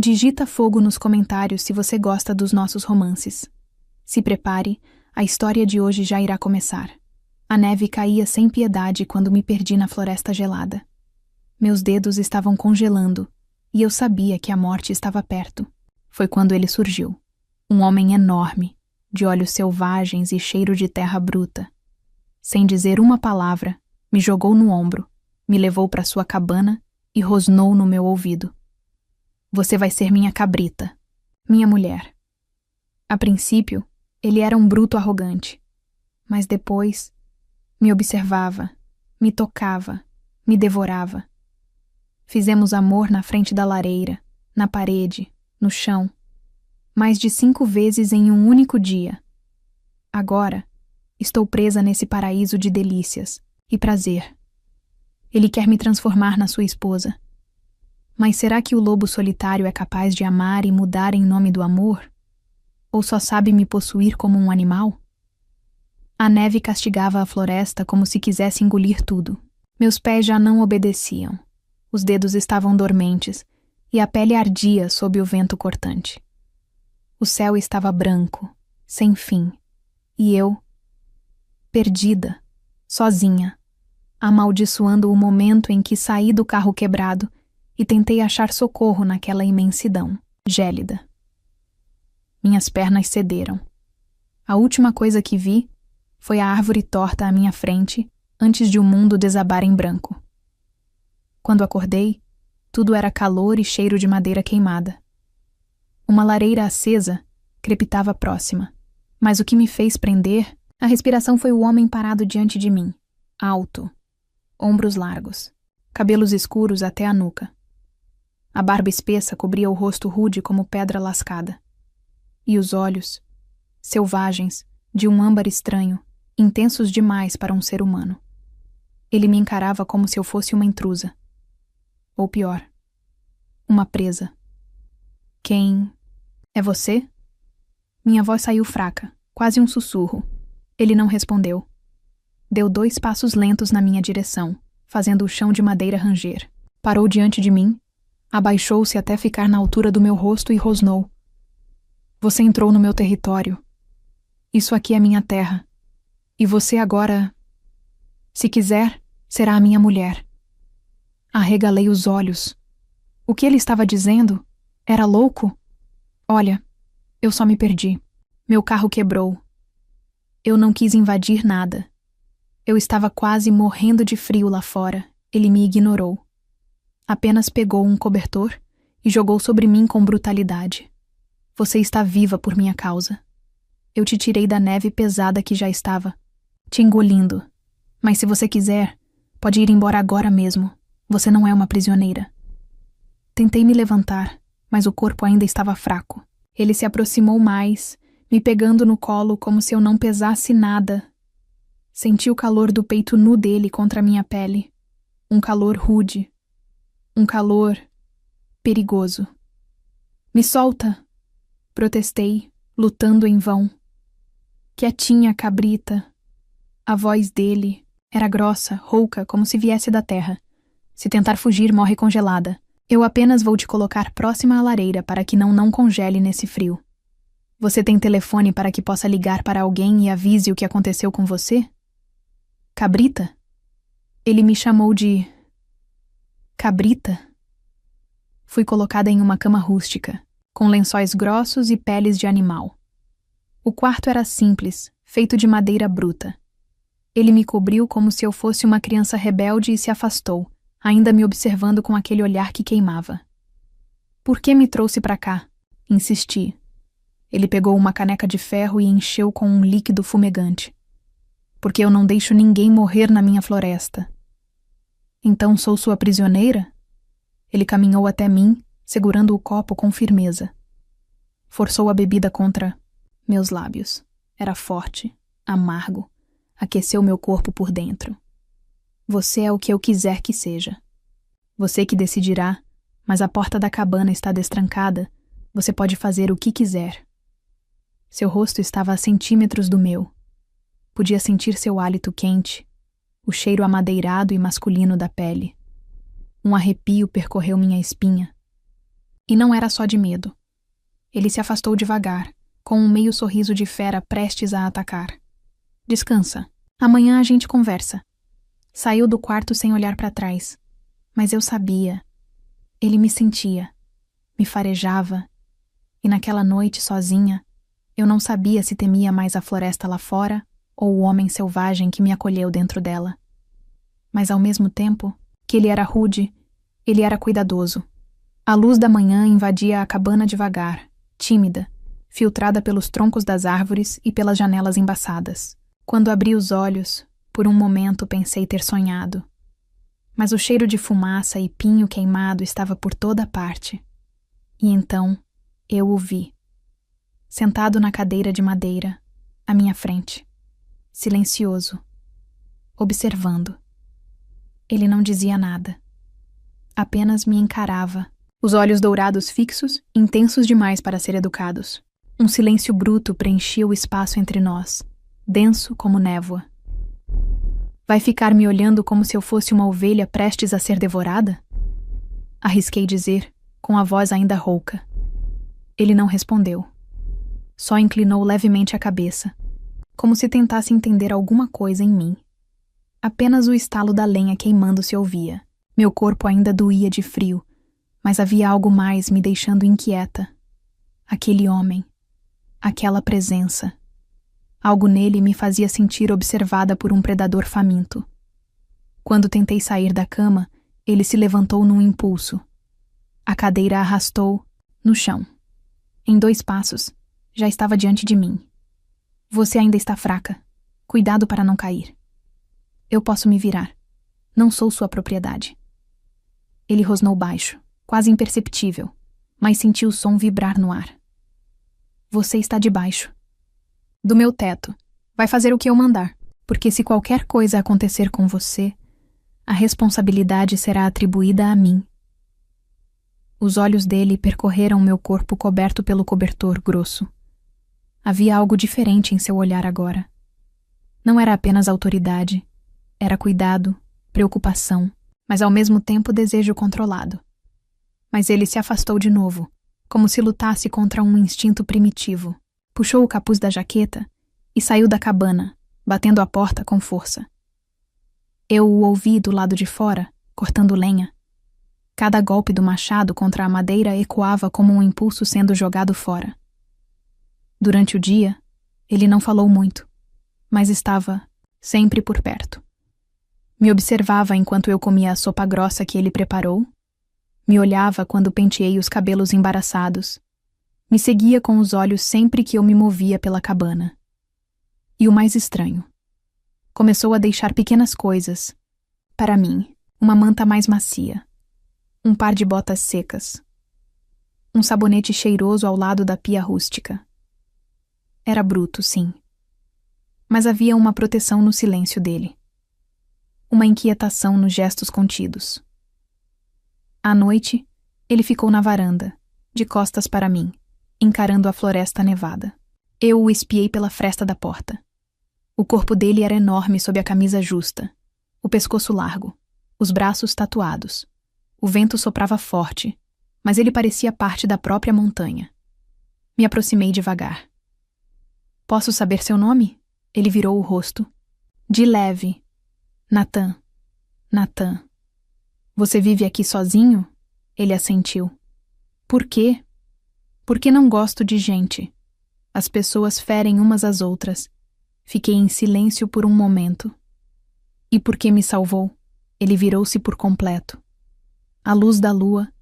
Digita fogo nos comentários se você gosta dos nossos romances. Se prepare, a história de hoje já irá começar. A neve caía sem piedade quando me perdi na floresta gelada. Meus dedos estavam congelando, e eu sabia que a morte estava perto. Foi quando ele surgiu. Um homem enorme, de olhos selvagens e cheiro de terra bruta. Sem dizer uma palavra, me jogou no ombro, me levou para sua cabana e rosnou no meu ouvido. Você vai ser minha cabrita, minha mulher. A princípio, ele era um bruto arrogante, mas depois me observava, me tocava, me devorava. Fizemos amor na frente da lareira, na parede, no chão, mais de 5 vezes em um único dia. Agora, estou presa nesse paraíso de delícias e prazer. Ele quer me transformar na sua esposa. Mas será que o lobo solitário é capaz de amar e mudar em nome do amor? Ou só sabe me possuir como um animal? A neve castigava a floresta como se quisesse engolir tudo. Meus pés já não obedeciam. Os dedos estavam dormentes e a pele ardia sob o vento cortante. O céu estava branco, sem fim, e eu, perdida, sozinha, amaldiçoando o momento em que saí do carro quebrado e tentei achar socorro naquela imensidão, gélida. Minhas pernas cederam. A última coisa que vi foi a árvore torta à minha frente antes de o mundo desabar em branco. Quando acordei, tudo era calor e cheiro de madeira queimada. Uma lareira acesa crepitava próxima, mas o que me fez prender a respiração foi o homem parado diante de mim, alto, ombros largos, cabelos escuros até a nuca. A barba espessa cobria o rosto rude como pedra lascada. E os olhos, selvagens, de um âmbar estranho, intensos demais para um ser humano. Ele me encarava como se eu fosse uma intrusa. Ou pior, uma presa. Quem... é você? Minha voz saiu fraca, quase um sussurro. Ele não respondeu. Deu 2 passos lentos na minha direção, fazendo o chão de madeira ranger. Parou diante de mim, abaixou-se até ficar na altura do meu rosto e rosnou. Você entrou no meu território. Isso aqui é minha terra. E você agora, se quiser, será a minha mulher. Arregalei os olhos. O que ele estava dizendo? Era louco? Olha, eu só me perdi. Meu carro quebrou. Eu não quis invadir nada. Eu estava quase morrendo de frio lá fora. Ele me ignorou. Apenas pegou um cobertor e jogou sobre mim com brutalidade. Você está viva por minha causa. Eu te tirei da neve pesada que já estava, te engolindo. Mas se você quiser, pode ir embora agora mesmo. Você não é uma prisioneira. Tentei me levantar, mas o corpo ainda estava fraco. Ele se aproximou mais, me pegando no colo como se eu não pesasse nada. Senti o calor do peito nu dele contra minha pele. Um calor rude. Um calor perigoso. Me solta! Protestei, lutando em vão. Quietinha, cabrita. A voz dele era grossa, rouca, como se viesse da terra. Se tentar fugir, morre congelada. Eu apenas vou te colocar próxima à lareira para que não congele nesse frio. Você tem telefone para que possa ligar para alguém e avise o que aconteceu com você? Cabrita? Ele me chamou de... cabrita? Fui colocada em uma cama rústica, com lençóis grossos e peles de animal. O quarto era simples, feito de madeira bruta. Ele me cobriu como se eu fosse uma criança rebelde e se afastou, ainda me observando com aquele olhar que queimava. Por que me trouxe para cá? Insisti. Ele pegou uma caneca de ferro e encheu com um líquido fumegante. Porque eu não deixo ninguém morrer na minha floresta. Então sou sua prisioneira? Ele caminhou até mim, segurando o copo com firmeza. Forçou a bebida contra meus lábios. Era forte, amargo, aqueceu meu corpo por dentro. Você é o que eu quiser que seja. Você que decidirá, mas a porta da cabana está destrancada, você pode fazer o que quiser. Seu rosto estava a centímetros do meu. Podia sentir seu hálito quente, o cheiro amadeirado e masculino da pele. Um arrepio percorreu minha espinha. E não era só de medo. Ele se afastou devagar, com um meio sorriso de fera prestes a atacar. Descansa. Amanhã a gente conversa. Saiu do quarto sem olhar para trás. Mas eu sabia. Ele me sentia. Me farejava. E naquela noite, sozinha, eu não sabia se temia mais a floresta lá fora ou o homem selvagem que me acolheu dentro dela. Mas ao mesmo tempo que ele era rude, ele era cuidadoso. A luz da manhã invadia a cabana devagar, tímida, filtrada pelos troncos das árvores e pelas janelas embaçadas. Quando abri os olhos, por um momento pensei ter sonhado. Mas o cheiro de fumaça e pinho queimado estava por toda parte. E então eu o vi. Sentado na cadeira de madeira, à minha frente. Silencioso. Observando. Ele não dizia nada. Apenas me encarava. Os olhos dourados fixos, intensos demais para ser educados. Um silêncio bruto preenchia o espaço entre nós, denso como névoa. Vai ficar me olhando como se eu fosse uma ovelha prestes a ser devorada? Arrisquei dizer, com a voz ainda rouca. Ele não respondeu. Só inclinou levemente a cabeça, como se tentasse entender alguma coisa em mim. Apenas o estalo da lenha queimando se ouvia. Meu corpo ainda doía de frio, mas havia algo mais me deixando inquieta. Aquele homem. Aquela presença. Algo nele me fazia sentir observada por um predador faminto. Quando tentei sair da cama, ele se levantou num impulso. A cadeira arrastou no chão. Em 2 passos, já estava diante de mim. Você ainda está fraca. Cuidado para não cair. Eu posso me virar. Não sou sua propriedade. Ele rosnou baixo, quase imperceptível, mas senti o som vibrar no ar. Você está debaixo do meu teto. Vai fazer o que eu mandar, porque se qualquer coisa acontecer com você, a responsabilidade será atribuída a mim. Os olhos dele percorreram meu corpo coberto pelo cobertor grosso. Havia algo diferente em seu olhar agora. Não era apenas autoridade, era cuidado, preocupação, mas ao mesmo tempo desejo controlado. Mas ele se afastou de novo, como se lutasse contra um instinto primitivo. Puxou o capuz da jaqueta e saiu da cabana, batendo a porta com força. Eu o ouvi do lado de fora, cortando lenha. Cada golpe do machado contra a madeira ecoava como um impulso sendo jogado fora. Durante o dia, ele não falou muito, mas estava sempre por perto. Me observava enquanto eu comia a sopa grossa que ele preparou, me olhava quando penteei os cabelos embaraçados, me seguia com os olhos sempre que eu me movia pela cabana. E o mais estranho, começou a deixar pequenas coisas, para mim, uma manta mais macia, um par de botas secas, um sabonete cheiroso ao lado da pia rústica. Era bruto, sim. Mas havia uma proteção no silêncio dele. Uma inquietação nos gestos contidos. À noite, ele ficou na varanda, de costas para mim, encarando a floresta nevada. Eu o espiei pela fresta da porta. O corpo dele era enorme sob a camisa justa, o pescoço largo, os braços tatuados. O vento soprava forte, mas ele parecia parte da própria montanha. Me aproximei devagar. Posso saber seu nome? Ele virou o rosto. De leve. Natan. Natan. Você vive aqui sozinho? Ele assentiu. Por quê? Porque não gosto de gente. As pessoas ferem umas às outras. Fiquei em silêncio por um momento. E porque me salvou? Ele virou-se por completo. A luz da lua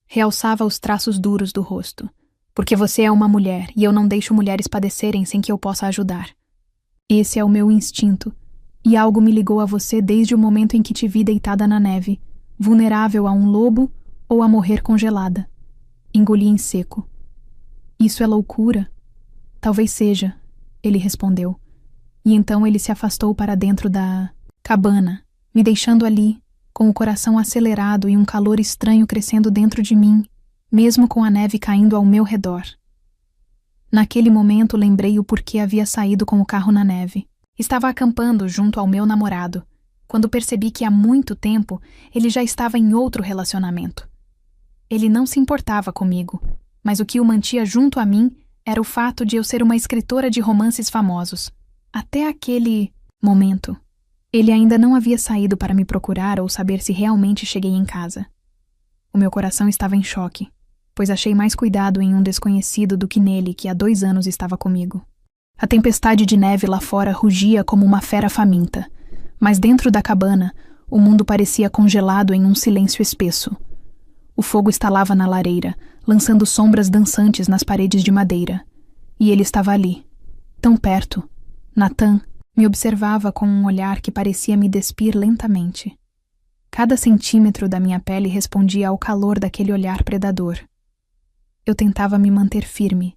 realçava os traços duros do rosto. Porque você é uma mulher e eu não deixo mulheres padecerem sem que eu possa ajudar. Esse é o meu instinto, e algo me ligou a você desde o momento em que te vi deitada na neve, vulnerável a um lobo ou a morrer congelada. Engoli em seco. Isso é loucura? Talvez seja, ele respondeu. E então ele se afastou para dentro da cabana, me deixando ali, com o coração acelerado e um calor estranho crescendo dentro de mim, mesmo com a neve caindo ao meu redor. Naquele momento lembrei o porquê havia saído com o carro na neve. Estava acampando junto ao meu namorado, quando percebi que há muito tempo ele já estava em outro relacionamento. Ele não se importava comigo, mas o que o mantia junto a mim era o fato de eu ser uma escritora de romances famosos. Até aquele momento, ele ainda não havia saído para me procurar ou saber se realmente cheguei em casa. O meu coração estava em choque, pois achei mais cuidado em um desconhecido do que nele que há 2 anos estava comigo. A tempestade de neve lá fora rugia como uma fera faminta, mas dentro da cabana, o mundo parecia congelado em um silêncio espesso. O fogo estalava na lareira, lançando sombras dançantes nas paredes de madeira. E ele estava ali, tão perto. Nathan me observava com um olhar que parecia me despir lentamente. Cada centímetro da minha pele respondia ao calor daquele olhar predador. Eu tentava me manter firme,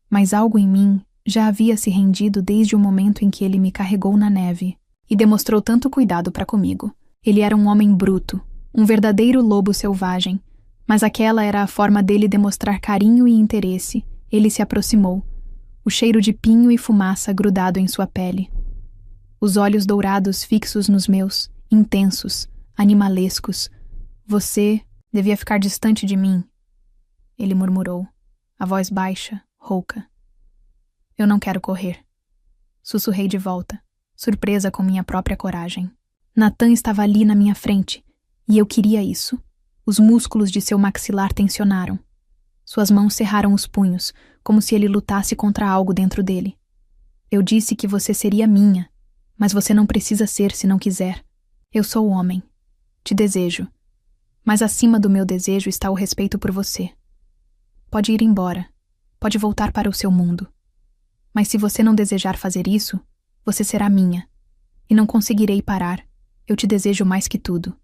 mas algo em mim já havia se rendido desde o momento em que ele me carregou na neve e demonstrou tanto cuidado para comigo. Ele era um homem bruto, um verdadeiro lobo selvagem, mas aquela era a forma dele demonstrar carinho e interesse. Ele se aproximou, o cheiro de pinho e fumaça grudado em sua pele. Os olhos dourados fixos nos meus, intensos, animalescos. Você devia ficar distante de mim, ele murmurou, a voz baixa, rouca. Eu não quero correr. Sussurrei de volta, surpresa com minha própria coragem. Nathan estava ali na minha frente, e eu queria isso. Os músculos de seu maxilar tensionaram. Suas mãos cerraram os punhos, como se ele lutasse contra algo dentro dele. Eu disse que você seria minha, mas você não precisa ser se não quiser. Eu sou homem. Te desejo. Mas acima do meu desejo está o respeito por você. Pode ir embora. Pode voltar para o seu mundo. Mas se você não desejar fazer isso, você será minha. E não conseguirei parar. Eu te desejo mais que tudo.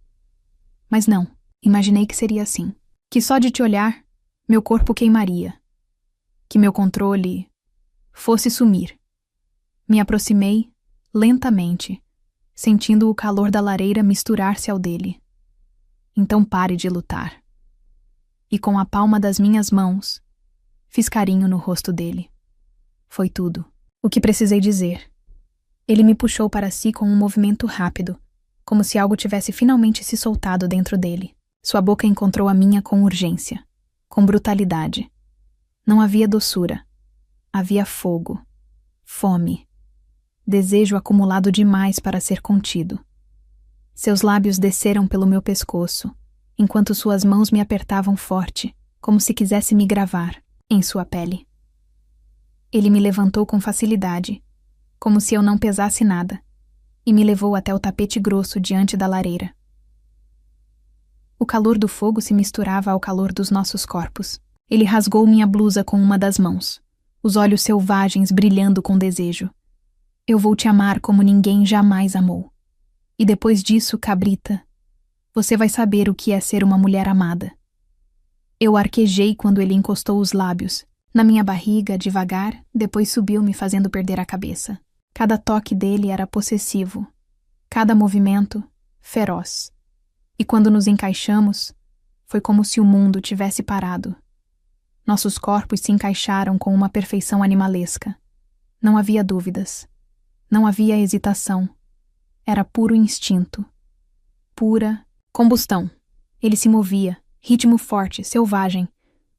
Mas não, imaginei que seria assim. Que só de te olhar, meu corpo queimaria. Que meu controle fosse sumir. Me aproximei, lentamente, sentindo o calor da lareira misturar-se ao dele. Então pare de lutar. E com a palma das minhas mãos, fiz carinho no rosto dele. Foi tudo o que precisei dizer. Ele me puxou para si com um movimento rápido, como se algo tivesse finalmente se soltado dentro dele. Sua boca encontrou a minha com urgência, com brutalidade. Não havia doçura. Havia fogo, fome, desejo acumulado demais para ser contido. Seus lábios desceram pelo meu pescoço, enquanto suas mãos me apertavam forte, como se quisesse me gravar em sua pele. Ele me levantou com facilidade, como se eu não pesasse nada, e me levou até o tapete grosso diante da lareira. O calor do fogo se misturava ao calor dos nossos corpos. Ele rasgou minha blusa com uma das mãos, os olhos selvagens brilhando com desejo. Eu vou te amar como ninguém jamais amou. E depois disso, cabrita, você vai saber o que é ser uma mulher amada. Eu arquejei quando ele encostou os lábios na minha barriga, devagar, depois subiu me fazendo perder a cabeça. Cada toque dele era possessivo, cada movimento, feroz. E quando nos encaixamos, foi como se o mundo tivesse parado. Nossos corpos se encaixaram com uma perfeição animalesca. Não havia dúvidas. Não havia hesitação. Era puro instinto. Pura combustão. Ele se movia, ritmo forte, selvagem,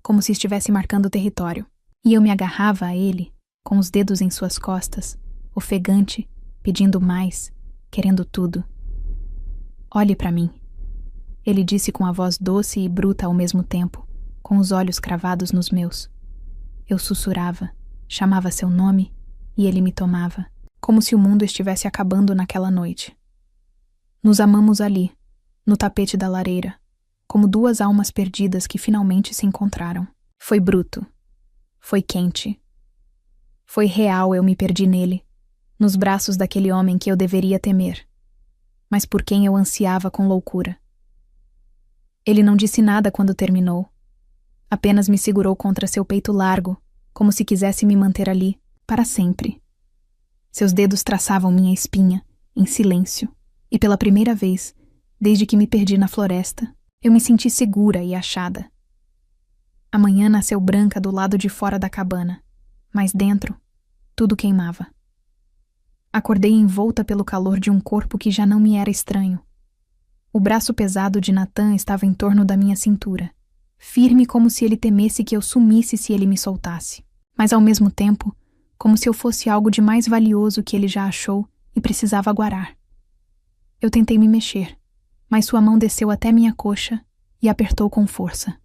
como se estivesse marcando o território. E eu me agarrava a ele, com os dedos em suas costas, ofegante, pedindo mais, querendo tudo. Olhe para mim. Ele disse com a voz doce e bruta ao mesmo tempo, com os olhos cravados nos meus. Eu sussurrava, chamava seu nome, e ele me tomava, como se o mundo estivesse acabando naquela noite. Nos amamos ali, no tapete da lareira, como duas almas perdidas que finalmente se encontraram. Foi bruto. Foi quente. Foi real, eu me perdi nele, nos braços daquele homem que eu deveria temer, mas por quem eu ansiava com loucura. Ele não disse nada quando terminou. Apenas me segurou contra seu peito largo, como se quisesse me manter ali, para sempre. Seus dedos traçavam minha espinha, em silêncio, e pela primeira vez, desde que me perdi na floresta, eu me senti segura e achada. A manhã nasceu branca do lado de fora da cabana, mas dentro, tudo queimava. Acordei envolta pelo calor de um corpo que já não me era estranho. O braço pesado de Nathan estava em torno da minha cintura, firme como se ele temesse que eu sumisse se ele me soltasse, mas ao mesmo tempo, como se eu fosse algo de mais valioso que ele já achou e precisava aguardar. Eu tentei me mexer, mas sua mão desceu até minha coxa e apertou com força.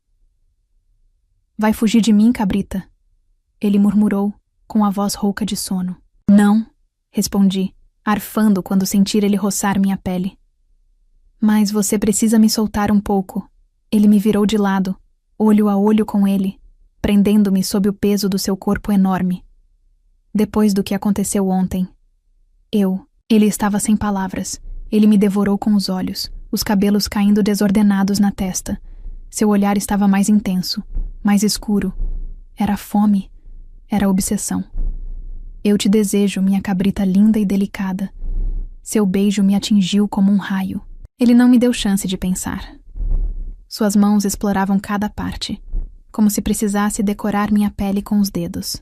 Vai fugir de mim, cabrita? Ele murmurou, com a voz rouca de sono. Não, respondi, arfando quando sentir ele roçar minha pele. Mas você precisa me soltar um pouco. Ele me virou de lado, olho a olho com ele, prendendo-me sob o peso do seu corpo enorme. Depois do que aconteceu ontem, ele estava sem palavras. Ele me devorou com os olhos, os cabelos caindo desordenados na testa. Seu olhar estava mais intenso, mais escuro. Era fome, era obsessão. Eu te desejo, minha cabrita linda e delicada. Seu beijo me atingiu como um raio. Ele não me deu chance de pensar. Suas mãos exploravam cada parte, como se precisasse decorar minha pele com os dedos.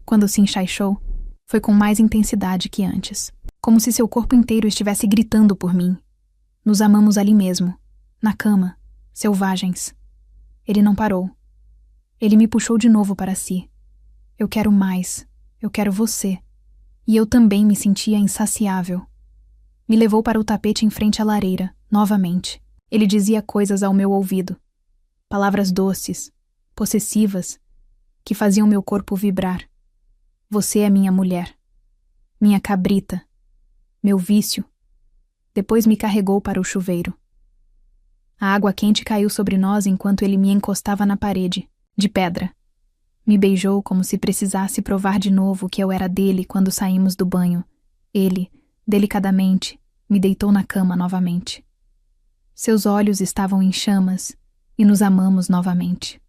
Quando se enxaixou, foi com mais intensidade que antes, como se seu corpo inteiro estivesse gritando por mim. Nos amamos ali mesmo, na cama, selvagens. Ele não parou. Ele me puxou de novo para si. Eu quero mais. Eu quero você. E eu também me sentia insaciável. Me levou para o tapete em frente à lareira, novamente. Ele dizia coisas ao meu ouvido. Palavras doces, possessivas, que faziam meu corpo vibrar. Você é minha mulher. Minha cabrita. Meu vício. Depois me carregou para o chuveiro. A água quente caiu sobre nós enquanto ele me encostava na parede, de pedra. Me beijou como se precisasse provar de novo que eu era dele quando saímos do banho. Ele, delicadamente, me deitou na cama novamente. Seus olhos estavam em chamas e nos amamos novamente.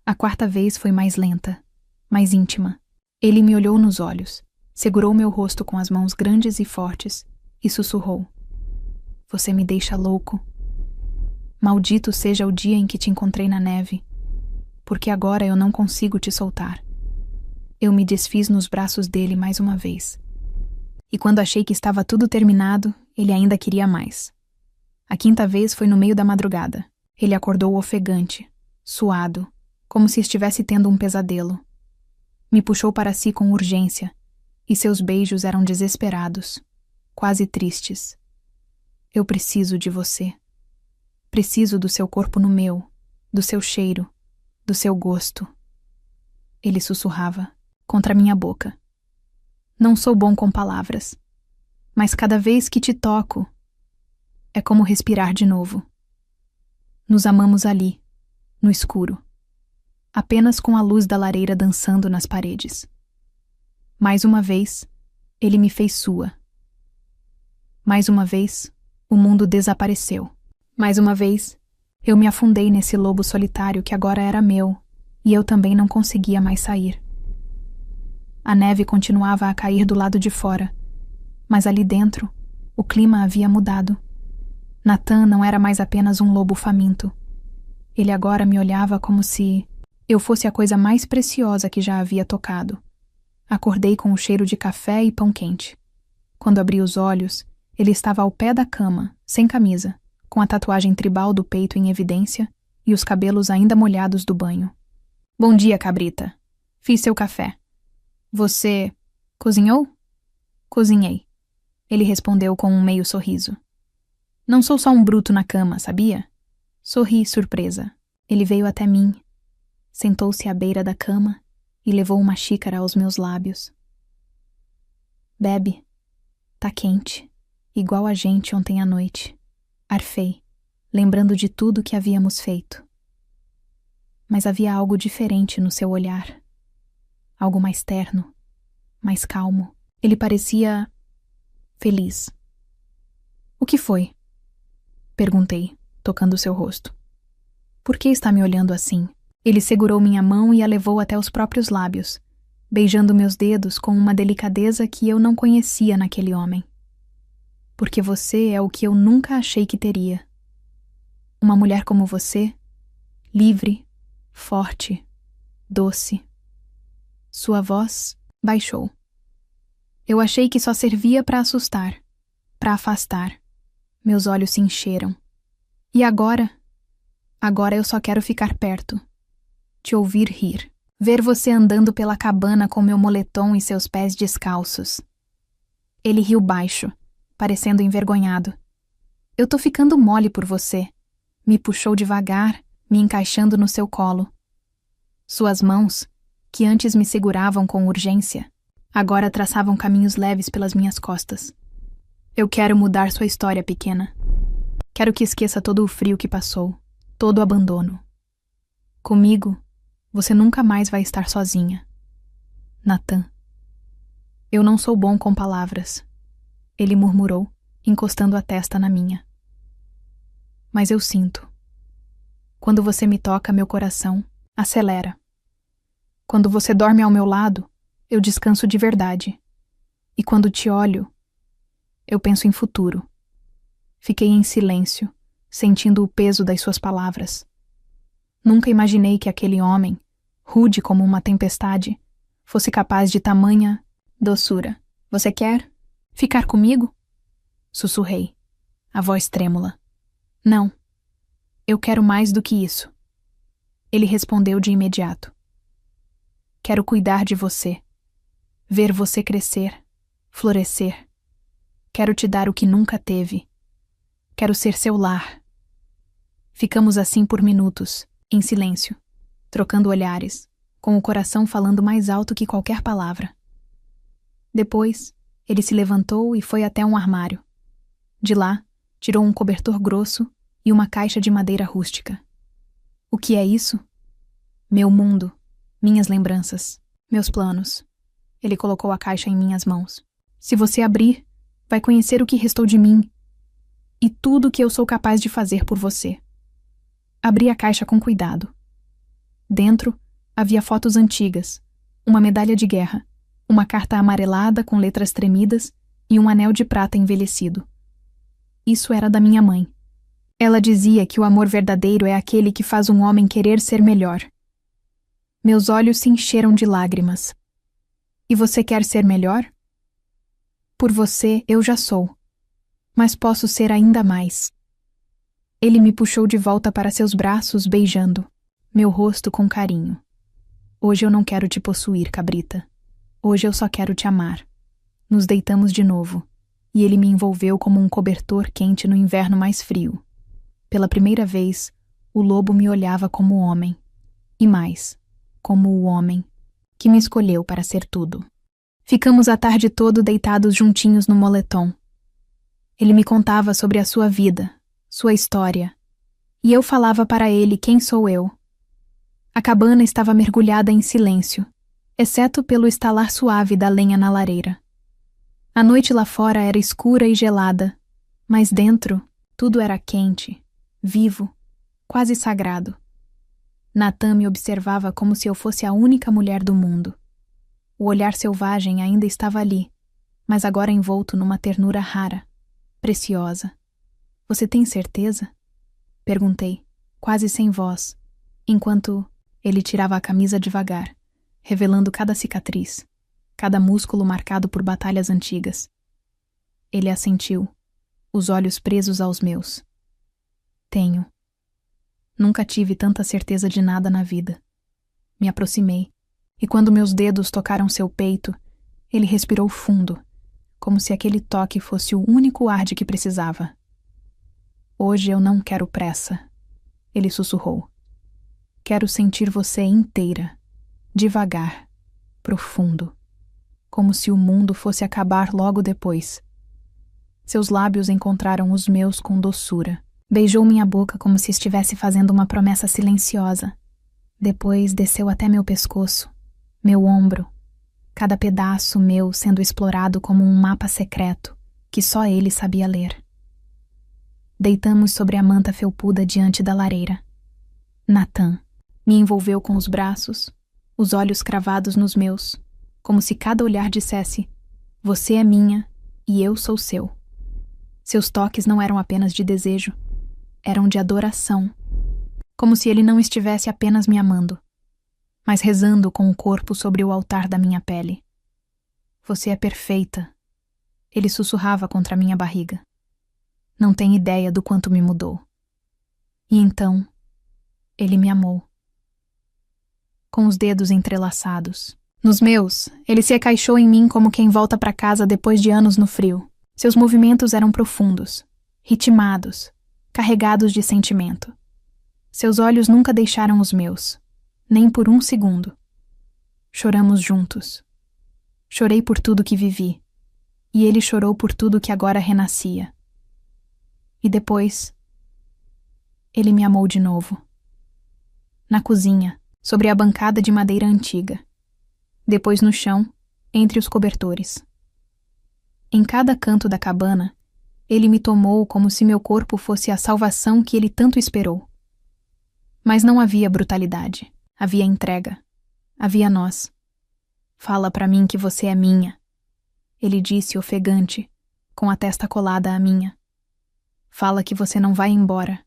A quarta vez foi mais lenta, mais íntima. Ele me olhou nos olhos, segurou meu rosto com as mãos grandes e fortes e sussurrou. Você me deixa louco. Maldito seja o dia em que te encontrei na neve, porque agora eu não consigo te soltar. Eu me desfiz nos braços dele mais uma vez. E quando achei que estava tudo terminado, ele ainda queria mais. A quinta vez foi no meio da madrugada. Ele acordou ofegante, suado, como se estivesse tendo um pesadelo. Me puxou para si com urgência, e seus beijos eram desesperados, quase tristes. Eu preciso de você. Preciso do seu corpo no meu, do seu cheiro, do seu gosto. Ele sussurrava, contra minha boca. Não sou bom com palavras, mas cada vez que te toco, é como respirar de novo. Nos amamos ali, no escuro, apenas com a luz da lareira dançando nas paredes. Mais uma vez, ele me fez sua. Mais uma vez, o mundo desapareceu. Mais uma vez, eu me afundei nesse lobo solitário que agora era meu, e eu também não conseguia mais sair. A neve continuava a cair do lado de fora, mas ali dentro, o clima havia mudado. Nathan não era mais apenas um lobo faminto. Ele agora me olhava como se eu fosse a coisa mais preciosa que já havia tocado. Acordei com o cheiro de café e pão quente. Quando abri os olhos, ele estava ao pé da cama, sem camisa, com a tatuagem tribal do peito em evidência e os cabelos ainda molhados do banho. Bom dia, cabrita. Fiz seu café. Você cozinhou? Cozinhei. Ele respondeu com um meio sorriso. Não sou só um bruto na cama, sabia? Sorri, surpresa. Ele veio até mim, sentou-se à beira da cama e levou uma xícara aos meus lábios. Bebe. Tá quente, igual a gente ontem à noite. Arfei, lembrando de tudo que havíamos feito. Mas havia algo diferente no seu olhar. Algo mais terno, mais calmo. Ele parecia feliz. O que foi? Perguntei, tocando seu rosto. Por que está me olhando assim? Ele segurou minha mão e a levou até os próprios lábios, beijando meus dedos com uma delicadeza que eu não conhecia naquele homem. Porque você é o que eu nunca achei que teria. Uma mulher como você, livre, forte, doce. Sua voz baixou. Eu achei que só servia para assustar, para afastar. Meus olhos se encheram. E agora? Agora eu só quero ficar perto, te ouvir rir, ver você andando pela cabana com meu moletom e seus pés descalços. Ele riu baixo, parecendo envergonhado. Eu tô ficando mole por você. Me puxou devagar, me encaixando no seu colo. Suas mãos, que antes me seguravam com urgência, agora traçavam caminhos leves pelas minhas costas. Eu quero mudar sua história, pequena. Quero que esqueça todo o frio que passou, todo o abandono. Comigo, você nunca mais vai estar sozinha. Nathan. Eu não sou bom com palavras, ele murmurou, encostando a testa na minha. Mas eu sinto. Quando você me toca, meu coração acelera. Quando você dorme ao meu lado, eu descanso de verdade. E quando te olho, eu penso em futuro. Fiquei em silêncio, sentindo o peso das suas palavras. Nunca imaginei que aquele homem, rude como uma tempestade, fosse capaz de tamanha doçura. Você quer ficar comigo? Sussurrei, a voz trêmula. Não, eu quero mais do que isso. Ele respondeu de imediato. Quero cuidar de você, ver você crescer, florescer. Quero te dar o que nunca teve. Quero ser seu lar. Ficamos assim por minutos, em silêncio, trocando olhares, com o coração falando mais alto que qualquer palavra. Depois, ele se levantou e foi até um armário. De lá, tirou um cobertor grosso e uma caixa de madeira rústica. O que é isso? Meu mundo, minhas lembranças, meus planos. Ele colocou a caixa em minhas mãos. Se você abrir, vai conhecer o que restou de mim e tudo o que eu sou capaz de fazer por você. Abri a caixa com cuidado. Dentro havia fotos antigas, uma medalha de guerra, uma carta amarelada com letras tremidas e um anel de prata envelhecido. Isso era da minha mãe. Ela dizia que o amor verdadeiro é aquele que faz um homem querer ser melhor. Meus olhos se encheram de lágrimas. E você quer ser melhor? Por você eu já sou, mas posso ser ainda mais. Ele me puxou de volta para seus braços, beijando meu rosto com carinho. Hoje eu não quero te possuir, cabrita. Hoje eu só quero te amar. Nos deitamos de novo, e ele me envolveu como um cobertor quente no inverno mais frio. Pela primeira vez, o lobo me olhava como homem, e mais, como o homem que me escolheu para ser tudo. Ficamos a tarde toda deitados juntinhos no moletom. Ele me contava sobre a sua vida, sua história, e eu falava para ele quem sou eu. A cabana estava mergulhada em silêncio, exceto pelo estalar suave da lenha na lareira. A noite lá fora era escura e gelada, mas dentro tudo era quente, vivo, quase sagrado. Nathan me observava como se eu fosse a única mulher do mundo. O olhar selvagem ainda estava ali, mas agora envolto numa ternura rara, preciosa. Você tem certeza? Perguntei, quase sem voz, enquanto ele tirava a camisa devagar, revelando cada cicatriz, cada músculo marcado por batalhas antigas. Ele assentiu, os olhos presos aos meus. Tenho. Nunca tive tanta certeza de nada na vida. Me aproximei, e quando meus dedos tocaram seu peito, ele respirou fundo, como se aquele toque fosse o único ar de que precisava. Hoje eu não quero pressa, ele sussurrou. Quero sentir você inteira, devagar, profundo, como se o mundo fosse acabar logo depois. Seus lábios encontraram os meus com doçura. Beijou minha boca como se estivesse fazendo uma promessa silenciosa. Depois desceu até meu pescoço, meu ombro, cada pedaço meu sendo explorado como um mapa secreto que só ele sabia ler. Deitamos sobre a manta felpuda diante da lareira. Nathan me envolveu com os braços, os olhos cravados nos meus, como se cada olhar dissesse: você é minha e eu sou seu. Seus toques não eram apenas de desejo, eram de adoração, como se ele não estivesse apenas me amando, mas rezando com o corpo sobre o altar da minha pele. Você é perfeita, ele sussurrava contra minha barriga. Não tem ideia do quanto me mudou. E então, Ele me amou. Com os dedos entrelaçados. Nos meus, ele se encaixou em mim como quem volta para casa depois de anos no frio. Seus movimentos eram profundos, ritmados, carregados de sentimento. Seus olhos nunca deixaram os meus, nem por um segundo. Choramos juntos. Chorei por tudo que vivi, e ele chorou por tudo que agora renascia. E depois, ele me amou de novo. Na cozinha, sobre a bancada de madeira antiga. Depois no chão, entre os cobertores. Em cada canto da cabana, ele me tomou como se meu corpo fosse a salvação que ele tanto esperou. Mas não havia brutalidade, havia entrega, havia nós. Fala pra mim que você é minha, ele disse ofegante, com a testa colada à minha. Fala que você não vai embora.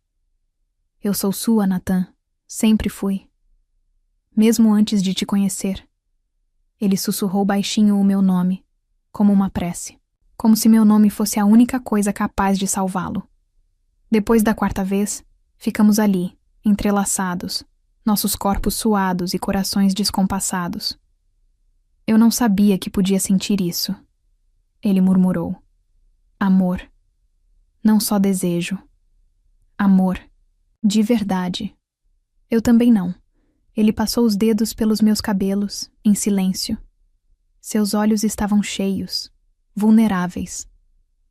Eu sou sua, Natan, sempre fui. Mesmo antes de te conhecer. Ele sussurrou baixinho o meu nome, como uma prece, como se meu nome fosse a única coisa capaz de salvá-lo. Depois da quarta vez, ficamos ali, entrelaçados, nossos corpos suados e corações descompassados. Eu não sabia que podia sentir isso. Ele murmurou. Amor. Não só desejo. Amor. De verdade. Eu também não. Ele passou os dedos pelos meus cabelos, em silêncio. Seus olhos estavam cheios, vulneráveis,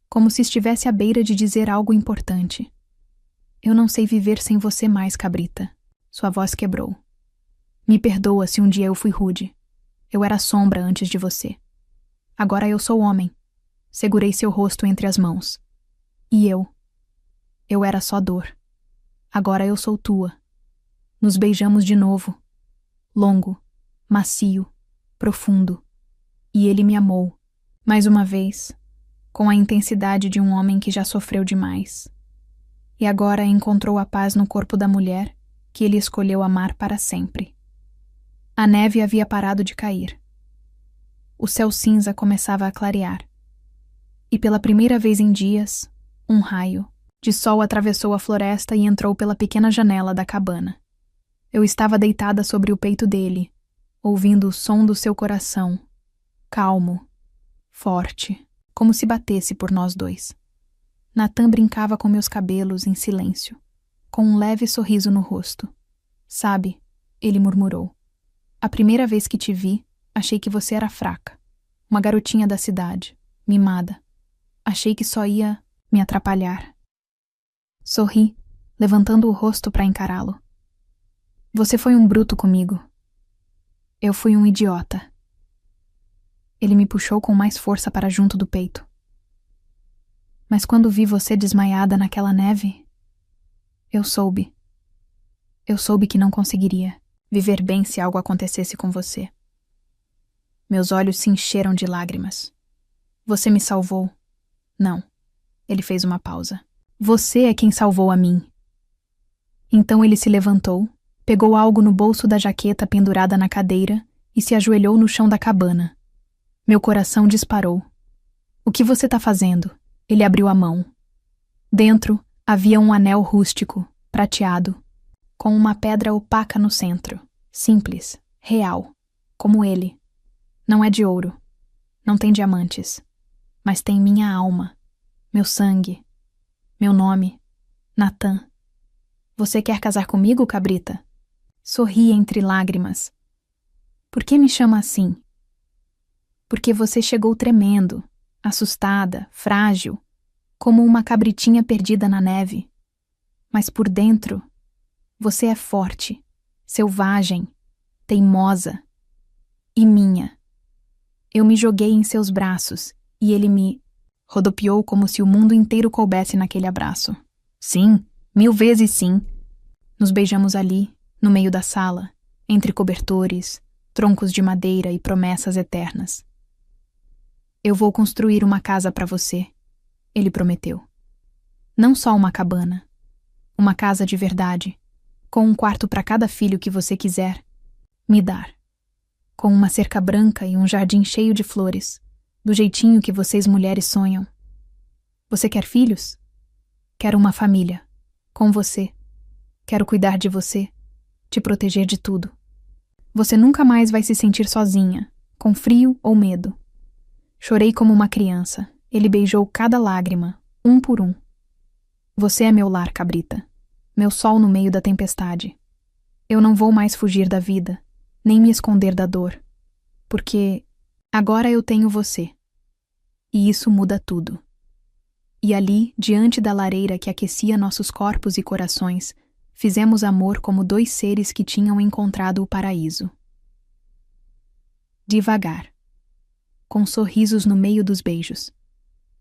como se estivesse à beira de dizer algo importante. Eu não sei viver sem você mais, cabrita. Sua voz quebrou. Me perdoa se um dia eu fui rude. Eu era sombra antes de você. Agora eu sou homem. Segurei seu rosto entre as mãos. E eu? Eu era só dor. Agora eu sou tua. Nos beijamos de novo. Longo, macio, profundo. E ele me amou, mais uma vez, com a intensidade de um homem que já sofreu demais. E agora encontrou a paz no corpo da mulher que ele escolheu amar para sempre. A neve havia parado de cair. O céu cinza começava a clarear. E pela primeira vez em dias, um raio de sol atravessou a floresta e entrou pela pequena janela da cabana. Eu estava deitada sobre o peito dele, ouvindo o som do seu coração, calmo, forte, como se batesse por nós dois. Natan brincava com meus cabelos em silêncio, com um leve sorriso no rosto. Sabe, ele murmurou, a primeira vez que te vi, achei que você era fraca, uma garotinha da cidade, mimada. Achei que só ia me atrapalhar. Sorri, levantando o rosto para encará-lo. Você foi um bruto comigo. Eu fui um idiota. Ele me puxou com mais força para junto do peito. Mas quando vi você desmaiada naquela neve, eu soube. Eu soube que não conseguiria viver bem se algo acontecesse com você. Meus olhos se encheram de lágrimas. Você me salvou. Não. Ele fez uma pausa. Você é quem salvou a mim. Então ele se levantou, pegou algo no bolso da jaqueta pendurada na cadeira e se ajoelhou no chão da cabana. Meu coração disparou. O que você tá fazendo? Ele abriu a mão. Dentro havia um anel rústico, prateado, com uma pedra opaca no centro. Simples, real, como ele. Não é de ouro. Não tem diamantes. Mas tem minha alma, meu sangue, meu nome, Natan. Você quer casar comigo, cabrita? Sorri entre lágrimas. Por que me chama assim? Porque você chegou tremendo, assustada, frágil, como uma cabritinha perdida na neve. Mas por dentro, você é forte, selvagem, teimosa e minha. Eu me joguei em seus braços e ele me rodopiou como se o mundo inteiro coubesse naquele abraço. Sim, 1000 vezes sim. Nos beijamos ali, no meio da sala, entre cobertores, troncos de madeira e promessas eternas. Eu vou construir uma casa para você, ele prometeu. Não só uma cabana, uma casa de verdade, com um quarto para cada filho que você quiser me dar, com uma cerca branca e um jardim cheio de flores, do jeitinho que vocês mulheres sonham. Você quer filhos? Quero uma família, com você. Quero cuidar de você, te proteger de tudo. Você nunca mais vai se sentir sozinha, com frio ou medo. Chorei como uma criança. Ele beijou cada lágrima, um por um. Você é meu lar, cabrita. Meu sol no meio da tempestade. Eu não vou mais fugir da vida, nem me esconder da dor. Porque agora eu tenho você. E isso muda tudo. E ali, diante da lareira que aquecia nossos corpos e corações, fizemos amor como dois seres que tinham encontrado o paraíso. Devagar. Com sorrisos no meio dos beijos.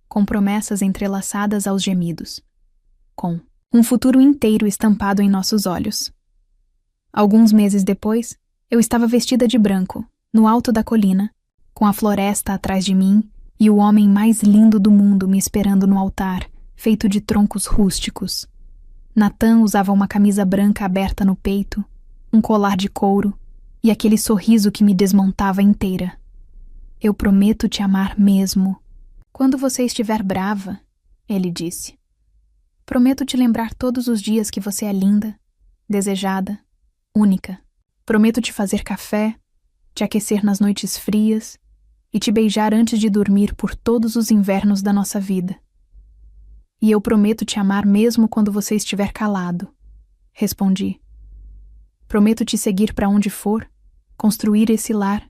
Com promessas entrelaçadas aos gemidos. Com um futuro inteiro estampado em nossos olhos. Alguns meses depois, eu estava vestida de branco, no alto da colina, com a floresta atrás de mim e o homem mais lindo do mundo me esperando no altar, feito de troncos rústicos. Natan usava uma camisa branca aberta no peito, um colar de couro e aquele sorriso que me desmontava inteira. Eu prometo te amar mesmo. Quando você estiver brava, ele disse. Prometo te lembrar todos os dias que você é linda, desejada, única. Prometo te fazer café, te aquecer nas noites frias e te beijar antes de dormir por todos os invernos da nossa vida. E eu prometo te amar mesmo quando você estiver calado, respondi. Prometo te seguir para onde for, construir esse lar,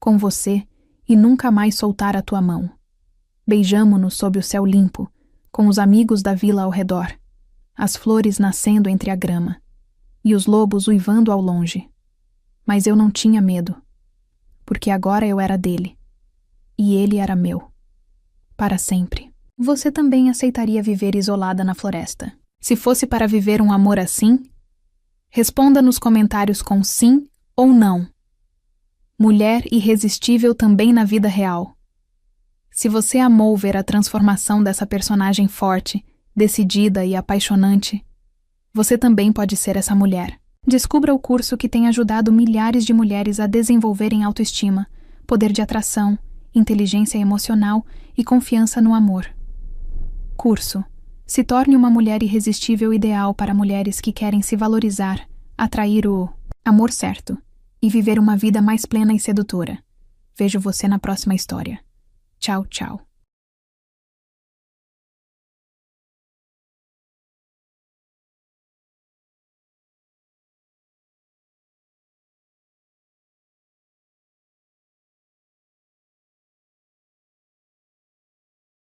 com você, e nunca mais soltar a tua mão. Beijamo-nos sob o céu limpo, com os amigos da vila ao redor, as flores nascendo entre a grama, e os lobos uivando ao longe. Mas eu não tinha medo, porque agora eu era dele, e ele era meu. Para sempre. Você também aceitaria viver isolada na floresta? Se fosse para viver um amor assim? Responda nos comentários com sim ou não. Mulher irresistível também na vida real. Se você amou ver a transformação dessa personagem forte, decidida e apaixonante, você também pode ser essa mulher. Descubra o curso que tem ajudado milhares de mulheres a desenvolverem autoestima, poder de atração, inteligência emocional e confiança no amor. Curso. Se torne uma mulher irresistível ideal para mulheres que querem se valorizar, atrair o amor certo e viver uma vida mais plena e sedutora. Vejo você na próxima história. Tchau, tchau.